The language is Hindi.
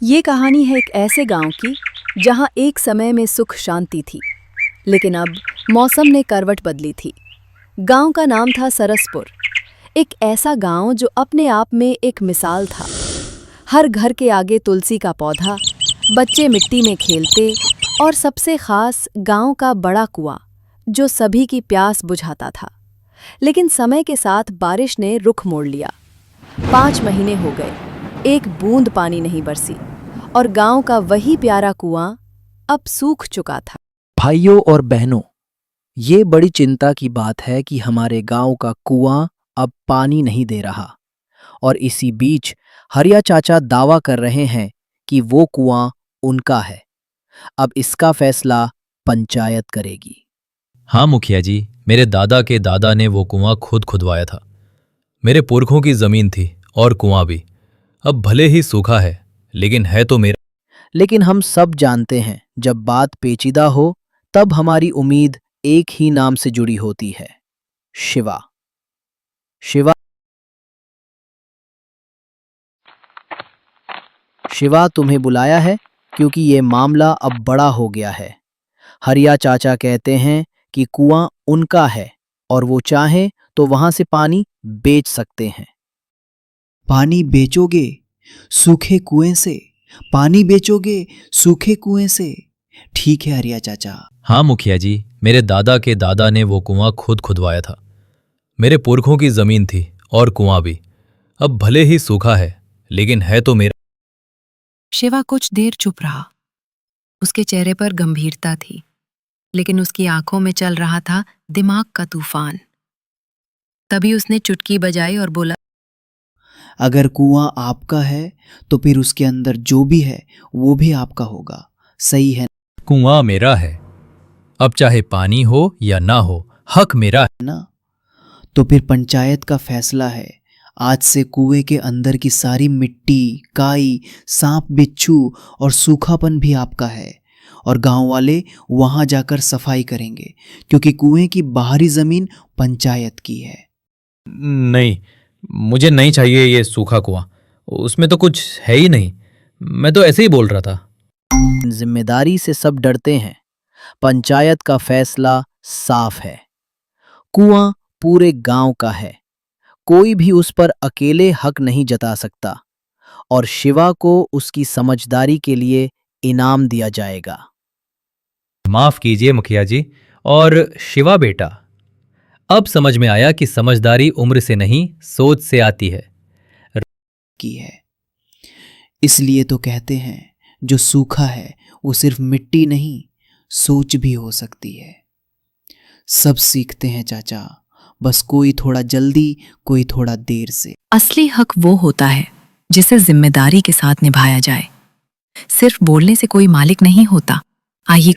ये कहानी है एक ऐसे गांव की जहां एक समय में सुख शांति थी, लेकिन अब मौसम ने करवट बदली थी। गांव का नाम था सरसपुर, एक ऐसा गांव जो अपने आप में एक मिसाल था। हर घर के आगे तुलसी का पौधा, बच्चे मिट्टी में खेलते और सबसे खास गांव का बड़ा कुआं जो सभी की प्यास बुझाता था। लेकिन समय के साथ बारिश ने रुख मोड़ लिया। 5 महीने हो गए, एक बूंद पानी नहीं बरसी और गांव का वही प्यारा कुआं अब सूख चुका था। भाइयों और बहनों, ये बड़ी चिंता की बात है कि हमारे गांव का कुआं अब पानी नहीं दे रहा। और इसी बीच हरिया चाचा दावा कर रहे हैं कि वो कुआं उनका है। अब इसका फैसला पंचायत करेगी। हाँ मुखिया जी, मेरे दादा के दादा ने वो कुआं खुद खुदवाया था। मेरे पुरखों की जमीन थी और कुआं भी। अब भले ही सूखा है, लेकिन है तो मेरा। लेकिन हम सब जानते हैं, जब बात पेचीदा हो तब हमारी उम्मीद एक ही नाम से जुड़ी होती है, शिवा। शिवा तुम्हें बुलाया है क्योंकि ये मामला अब बड़ा हो गया है। हरिया चाचा कहते हैं कि कुआं उनका है और वो चाहें तो वहां से पानी बेच सकते हैं। पानी बेचोगे सूखे कुएं से? पानी बेचोगे सूखे कुएं से? ठीक है हरिया चाचा। हाँ मुखिया जी, मेरे दादा के दादा ने वो कुआं खुद खुदवाया था। मेरे पुरखों की जमीन थी और कुआं भी। अब भले ही सूखा है, लेकिन है तो मेरा। शिवा कुछ देर चुप रहा। उसके चेहरे पर गंभीरता थी, लेकिन उसकी आंखों में चल रहा था दिमाग का तूफान। तभी उसने चुटकी बजाई और बोला, अगर कुआं आपका है तो फिर उसके अंदर जो भी है वो भी आपका होगा, सही है कुआं मेरा है। अब चाहे पानी हो या ना हो, हक मेरा है। ना? तो फिर पंचायत का फैसला है, आज से कुएं के अंदर की सारी मिट्टी, काई, सांप बिच्छू और सूखापन भी आपका है। और गांव वाले वहां जाकर सफाई करेंगे, क्योंकि कुएं की बाहरी जमीन पंचायत की है। नहीं, मुझे नहीं चाहिए ये सूखा कुआं। उसमें तो कुछ है ही नहीं। मैं तो ऐसे ही बोल रहा था। जिम्मेदारी से सब डरते हैं। पंचायत का फैसला साफ है, कुआं पूरे गांव का है। कोई भी उस पर अकेले हक नहीं जता सकता और शिवा को उसकी समझदारी के लिए इनाम दिया जाएगा। माफ कीजिए मुखिया जी और शिवा बेटा, अब समझ में आया कि समझदारी उम्र से नहीं, सोच से आती है। की है। इसलिए तो कहते हैं, जो सूखा है वो सिर्फ मिट्टी नहीं, सोच भी हो सकती है। सब सीखते हैं चाचा, बस कोई थोड़ा जल्दी, कोई थोड़ा देर से। असली हक वो होता है जिसे जिम्मेदारी के साथ निभाया जाए। सिर्फ बोलने से कोई मालिक नहीं होता। आइए